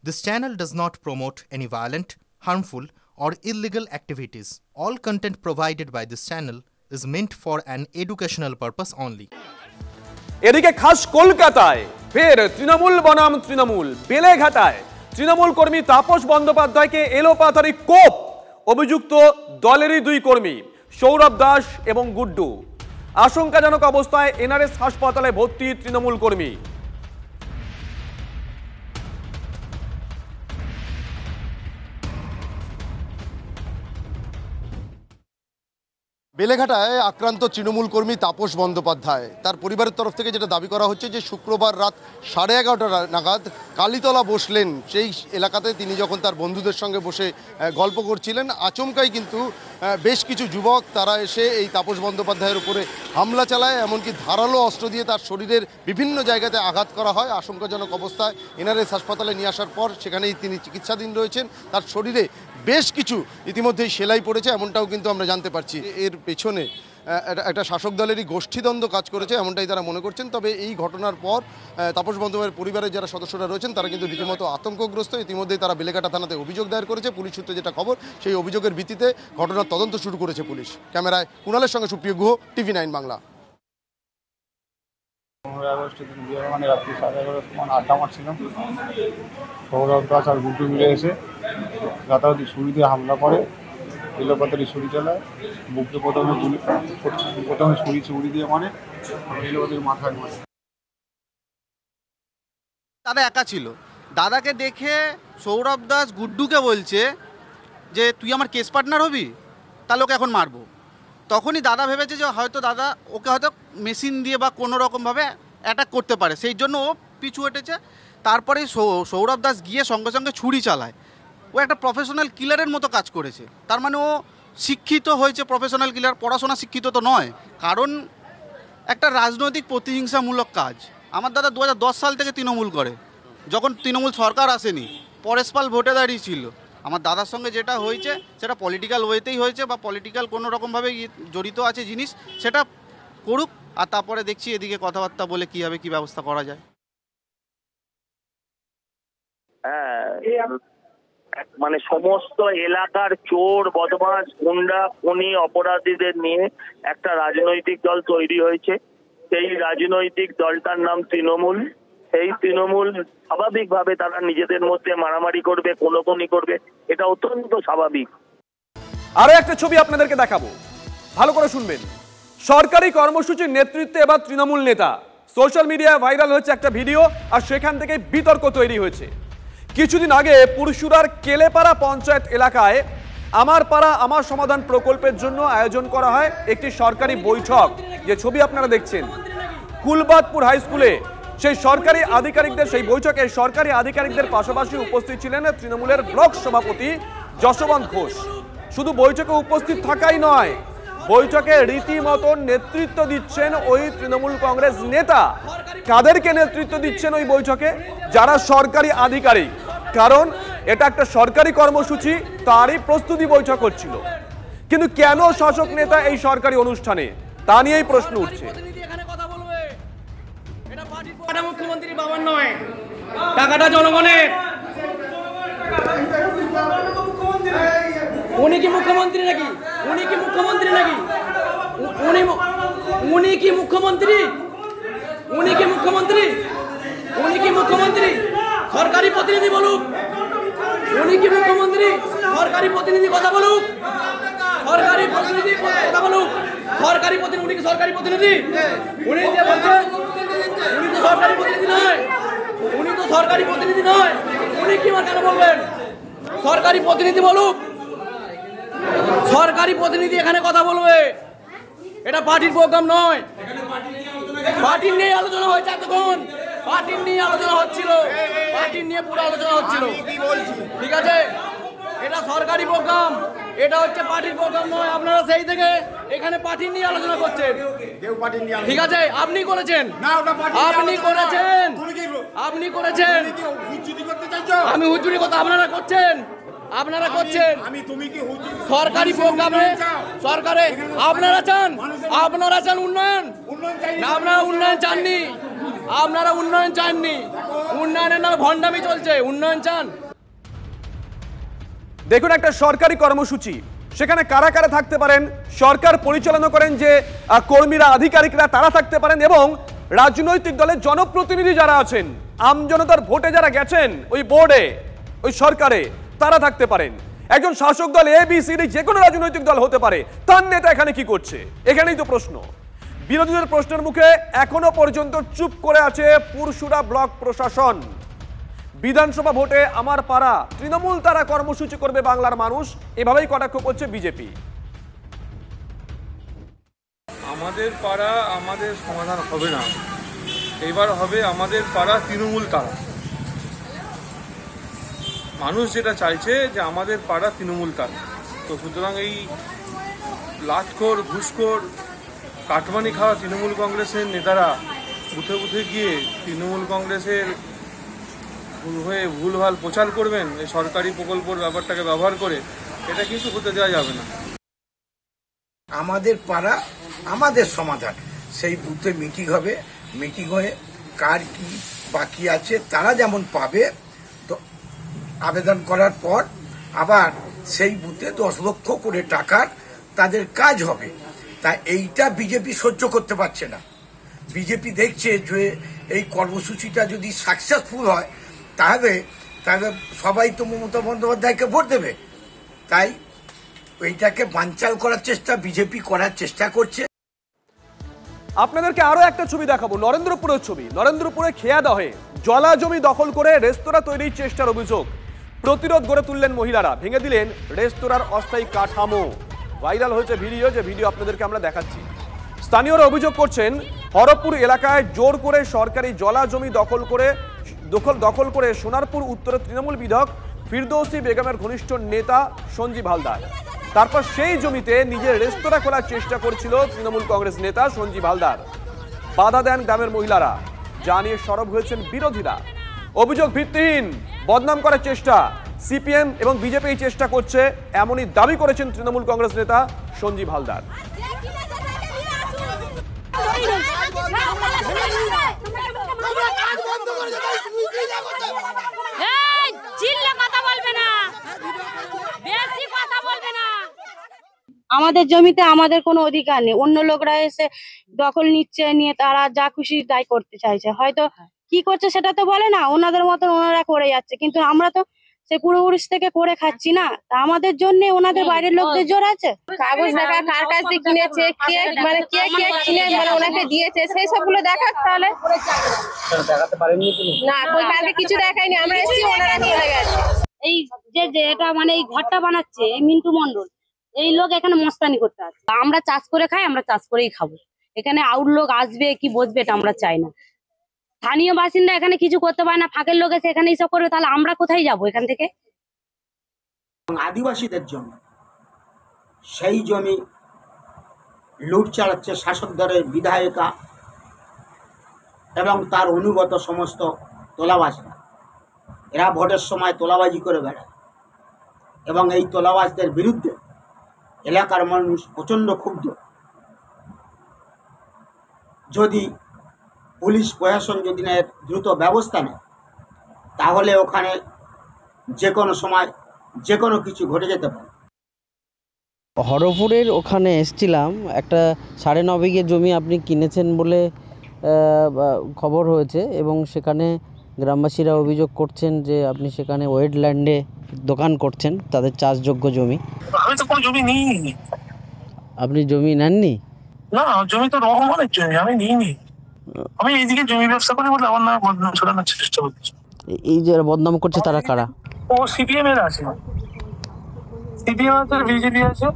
This channel does not promote any violent, harmful, or illegal activities. All content provided by this channel is meant for an educational purpose only. এদিকে খাস কলকাতায় ফের তৃণমূল বনাম তৃণমূল বেলেঘাটায় তৃণমূল কর্মী তাপস বন্দ্যোপাধ্যায়কে এলোপাতাড়ি কোপ অভিযুক্ত দলেরই দুই কর্মী সৌরভ দাস এবং গুড্ডু আশঙ্কাজনক অবস্থায় এনআরএস হাসপাতালে ভর্তি তৃণমূল কর্মী। বেলেঘাটায় আক্রান্ত তৃণমূল কর্মী তাপস বন্দ্যোপাধ্যায় তার পরিবারের তরফ থেকে যেটা দাবি করা হচ্ছে যে শুক্রবার রাত 11:30 নাগাদ কালীতলা বসলেন সেই এলাকাতে তিনি যখন তার বন্ধুদের সঙ্গে বসে গল্প করছিলেন আচমকাই কিন্তু বেশ কিছু যুবক তারা এসে এই তাপস বন্দ্যোপাধ্যায়ের উপরে হামলা চালায়, এমনকি ধারালো অস্ত্র দিয়ে তার শরীরের বিভিন্ন জায়গাতে আঘাত করা হয়। আশঙ্কাজনক অবস্থায় এনআরএস হাসপাতালে নিয়ে আসার পর সেখানেই তিনি চিকিৎসাধীন রয়েছেন। তার শরীরে বেশ কিছু ইতিমধ্যেই সেলাই পড়েছে এমনটাও কিন্তু আমরা জানতে পারছি। এর পেছনে একটা শাসক দলেরই গোষ্ঠীদ্বন্দ্ব কাজ করেছে এমনটাই তারা মনে করছেন। তবে এই ঘটনার পর তাপস বন্দ্যোপাধ্যায়ের পরিবারের যারা সদস্যরা রয়েছেন তারা কিন্তু রীতিমতো আতঙ্কগ্রস্ত। ইতিমধ্যেই তারা বেলেঘাটা থানাতে অভিযোগ দায়ের করেছে। পুলিশ সূত্রে যেটা খবর সেই অভিযোগের ভিত্তিতে ঘটনার তদন্ত শুরু করেছে পুলিশ। ক্যামেরায় কুণালের সঙ্গে সুপ্রিয় গুহ, TV9 বাংলা। 15 আগস্টের দিন মানে রাত্রি 11:30 সময় আড্ডা মারছিলাম। সৌরভ দাস আর গুড্ডু মিলে এসে রাতারাতি ছুরি দিয়ে হামলা করে, এলোপাতাড়ি ছুরি চালায়, বুকে প্রথমে ছুরি দিয়ে মানে এলোপাতাড়ি মাথায় মারে। দাদা একা ছিল। দাদাকে দেখে সৌরভ দাস গুড্ডুকে বলছে যে তুই আমার কেস পার্টনার হবি, তাহলে ওকে এখন মারবো। তখনই দাদা ভেবেছে যে হয়তো দাদা ওকে হয়তো মেশিন দিয়ে বা কোনো রকমভাবে অ্যাটাক করতে পারে, সেই জন্য ও পিছু হটেছে। তারপরে সৌরভ দাস গিয়ে সঙ্গে সঙ্গে ছুরি চালায়। ও একটা প্রফেশনাল কিলারের মতো কাজ করেছে। তার মানে ও শিক্ষিত হয়েছে, প্রফেশনাল কিলার, পড়াশোনা শিক্ষিত তো নয়। কারণ একটা রাজনৈতিক প্রতিহিংসামূলক কাজ। আমার দাদা 2010 সাল থেকে তৃণমূল করে, যখন তৃণমূল সরকার আসেনি, পরেশ পাল ভোটে দাঁড়িয়েছিল। আমার দাদার সঙ্গে যেটা হয়েছে সেটা পলিটিক্যাল ওয়েতেই হয়েছে বা পলিটিক্যাল কোনো রকমভাবে জড়িত আছে জিনিস, সেটা করুক। আর তারপরে দেখছি এদিকে কথাবার্তা বলে কীভাবে কী ব্যবস্থা করা যায়। হ্যাঁ, মানে সমস্ত এলাকার চোর বদমাশ গুন্ডা খুনি অপরাধীদের নিয়ে একটা রাজনৈতিক দল তৈরি হয়েছে। সেই রাজনৈতিক দলটার নাম তৃণমূল। সেই তৃণমূল স্বাভাবিকভাবে তারা নিজেদের মধ্যে মারামারি করবে, কোনোকনি করবে, এটা অত্যন্ত স্বাভাবিক। আরো একটা ছবি আপনাদেরকে দেখাবো, ভালো করে শুনবেন। সরকারি কর্মসূচির নেতৃত্বে এবার তৃণমূল নেতা। সোশ্যাল মিডিয়ায় ভাইরাল হচ্ছে একটা ভিডিও, আর সেখান থেকে বিতর্ক তৈরি হয়েছে। কিছুদিন আগে পুরসুরার কেলেপাড়া পঞ্চায়েত এলাকায় আমার পাড়া আমার সমাধান প্রকল্পের জন্য আয়োজন করা হয় একটি সরকারি বৈঠক। যে ছবি আপনারা দেখছেন, কুলবাদপুর হাই স্কুলে সেই সরকারি আধিকারিকদের, সেই বৈঠকে সরকারি আধিকারিকদের পাশাপাশি উপস্থিত ছিলেন তৃণমূলের ব্লক সভাপতি যশবন্ত ঘোষ। শুধু বৈঠকে উপস্থিত থাকাই নয়, বৈঠকে রীতিমতো নেতৃত্ব দিচ্ছেন ওই তৃণমূল কংগ্রেস নেতা। কাদেরকে নেতৃত্ব দিচ্ছেন ওই বৈঠকে? যারা সরকারি আধিকারিক। কারণ এটা একটা সরকারি কর্মসূচি, তারই প্রস্তুতি বৈঠক হচ্ছিল। কিন্তু কেন শাসক নেতা এই সরকারি অনুষ্ঠানে, তা নিয়েই প্রশ্ন উঠছে। মুখ্যমন্ত্রী বাবার নয়, টাকাটা জনগণের। উনি কি মুখ্যমন্ত্রী নাকি? উনি কি মুখ্যমন্ত্রী নাকি? উনি কি মুখ্যমন্ত্রী? উনি কি মুখ্যমন্ত্রী? উনি কি মুখ্যমন্ত্রী? সরকারি প্রতিনিধি বলুক। উনি কি মুখ্যমন্ত্রী? সরকারি প্রতিনিধি কথা বলুক। সরকারি প্রতিনিধি কথা বলুক। সরকারি প্রতিনিধি, উনি কি সরকারি প্রতিনিধি? উনি যে বলছেন উনি তো সরকারি প্রতিনিধি নয়। উনি তো সরকারি প্রতিনিধি নয়। উনি কি কেন বলবেন? সরকারি প্রতিনিধি বলুক। সরকারি প্রতিনিধি এখানে কথা বলবে। এটা পার্টির প্রোগ্রাম নয়। পার্টির নিয়ে আলোচনা হয়েছে এতক্ষণ। পার্টির নিয়ে আলোচনা হচ্ছিল। পার্টির নিয়ে পুরো আলোচনা হচ্ছিল। ঠিক আছে, এটা সরকারি প্রোগ্রাম, এটা হচ্ছে পার্টির প্রোগ্রাম নয়। আপনারা সেই থেকে এখানে পার্টির নিয়ে আলোচনা করছেন। ঠিক আছে, আপনি করেছেন, আপনি করেছেন, আপনি করেছেন। আমি হুজুরি কথা আপনারা করছেন, আপনারা করছেন। সরকারি প্রোগ্রামে সরকারে আপনারা চান উন্নয়ন, আপনারা উন্নয়ন চাননি, আপনারা উন্নয়ন চাননি। উন্নয়নের নামে ভণ্ডামি চলছে। উন্নয়ন চান? দেখুন, একটা সরকারি কর্মসূচি, সেখানে কারা কারা থাকতে পারেন, সরকার পরিচালনা করেন যে কর্মীরা, আধিকারিকরা, তারা থাকতে পারেন, এবং রাজনৈতিক দলের জনপ্রতিনিধি যারা আছেন, আমজনতার ভোটে যারা গেছেন ওই বোর্ডে, ওই সরকারে, তারা থাকতে পারেন। একজন শাসক দল ABCD যে কোনো রাজনৈতিক দল হতে পারে, তার নেতা এখানে কি করছে? এখানেই তো প্রশ্ন। বিরোধীদের প্রশ্নের মুখে এখনো পর্যন্ত চুপ করে আছে পুরসুরা ব্লক প্রশাসন। বিধানসভা ভোটে আমার পাড়া তৃণমূল তারা কর্মসূচি করবে বাংলার মানুষ, এভাবেই কটাক্ষ করছে বিজেপি। আমাদের পাড়া আমাদের সমাধান হবে না, এবার হবে আমাদের পাড়া তৃণমূল তারা। মানুষ যেটা চাইছে যে আমাদের পাড়া তৃণমূল তারা, তো সুতরাং এই লাটখোর, ঘুষখোর, কাটমানি খাওয়া তৃণমূল কংগ্রেসের নেতারা বুথে বুথে গিয়ে তৃণমূল কংগ্রেসের হয়ে ভুলভাল প্রচার করবেন এই সরকারি প্রকল্পের ব্যাপারটাকে ব্যবহার করে, এটা কিন্তু হতে দেওয়া যাবে না। আমাদের পাড়া আমাদের সমাধান, সেই বুথে মিটিং হবে, মিটিং হয়ে কার কি বাকি আছে তারা যেমন পাবে, তো আবেদন করার পর আবার সেই বুথে 10 লক্ষ করে টাকার তাদের কাজ হবে। তা এইটা বিজেপি সহ্য করতে পারছে না। বিজেপি দেখছে যে এই কর্মসূচিটা যদি সাকসেসফুল হয় তাহলে সবাই তো মমতা বন্দ্যোপাধ্যায়কে ভোট দেবে। তাই এইটাকে বানচাল করার চেষ্টা বিজেপি করার চেষ্টা করছে। আপনাদেরকে আরো একটা ছবি দেখাবো, নরেন্দ্রপুরের ছবি। নরেন্দ্রপুরে খেয়াদহে জলা জমি দখল করে রেস্তোরাঁ তৈরির চেষ্টার অভিযোগ। প্রতিরোধ গড়ে তুললেন মহিলারা, ভেঙে দিলেন রেস্তোরাঁর অস্থায়ী কাঠামো। ভাইরাল হয়েছে ভিডিও, যে ভিডিও আপনাদেরকে আমরা দেখাচ্ছি। স্থানীয়রা অভিযোগ করছেন, হরপুর এলাকায় জোর করে সরকারি জলা জমি দখল করে সোনারপুর উত্তরের তৃণমূল বিধায়ক ফিরদৌসী বেগমের ঘনিষ্ঠ নেতা সঞ্জীব হালদার। তারপর সেই জমিতে নিজের রেস্তোরাঁ খোলার চেষ্টা করছিল তৃণমূল কংগ্রেস নেতা সঞ্জীব হালদার। বাধা দেন গ্রামের মহিলারা, যা নিয়ে সরব হয়েছেন বিরোধীরা। অভিযোগ ভিত্তিহীন, বদনাম করার চেষ্টা। সিপিএম এবং বিজেপি চেষ্টা করছে, এমনই দাবি করেছেন তৃণমূল কংগ্রেস নেতা সঞ্জীব হালদার। আমাদের জমিতে আমাদের কোনো অধিকার নেই, অন্য লোকরা এসে দখল নিচ্ছে, নিয়ে তারা যা খুশি তাই করতে চাইছে। হয়তো কি করছে সেটা তো বলে না, ওনাদের মতন ওনারা করে যাচ্ছে, কিন্তু আমরা তো সে পূর্বপুরুষ থেকে করে খাচ্ছি না। তা আমাদের জন্য ওনাদের বাইরের লোকদের জোর আছে? কাগজ দেখা, কার কাছ থেকে কিনেছে, কে কিনে ওনাকে দিয়েছে, সেই সবগুলো দেখাক। তাহলে না, কালকে কিছু দেখায়নি, আমরা এসেছি, ওনারা চলে গেছে। এই যে এটা এই ঘরটা বানাচ্ছে এই মিন্টু মন্ডল, এই লোক এখানে মস্তানি করতে আসে। আমরা চাষ করে খাই, আমরা চাষ করেই খাবো। এখানে আউট লোক আসবে কি বসবে এটা আমরা চাই না। স্থানীয় বাসিন্দা এখানে কিছু করতে পারে না, ফাঁকের লোক এসে এখানে এইসব করবে, তাহলে আমরা কোথায় যাবো এখান থেকে? আদিবাসীদের জমি, সেই জমি লুট চালাচ্ছে শাসক দলের বিধায়িকা এবং তার অনুগত সমস্ত তোলাবাজরা। এরা ভোটের সময় তোলাবাজি করে বেড়ায় এবং এই তোলাবাজদের বিরুদ্ধে এলাকার মানুষ প্রচণ্ড ক্ষুব্ধ। যদি পুলিশ প্রশাসন যদি দ্রুত ব্যবস্থা নেয়, তাহলে ওখানে যে কোনো সময় যে কোনো কিছু ঘটে যেতে পারে। হরপুরের ওখানে এসছিলাম, একটা 9.5 বিঘে জমি আপনি কিনেছেন বলে খবর হয়েছে, এবং সেখানে গ্রামবাসীরা অভিযোগ করছেন যে আপনি সেখানে ওয়েটল্যান্ডে দোকান করছেন, তাদের চাষযোগ্য জমি। আমি তো কোনো জমি নিইনি। আপনি জমি নেননি? না, জমি তো রহমানের জমি, আমি নিইনি। আমি এইদিকে জমি ব্যবসা করি বলে আমার নামে বদনাম ছড়ানোর চেষ্টা করছি। এই যে বদনাম করছে তারা কারা? ও সিপিএম এর আছে, সিপিএম আছে, বিজেপি আছে।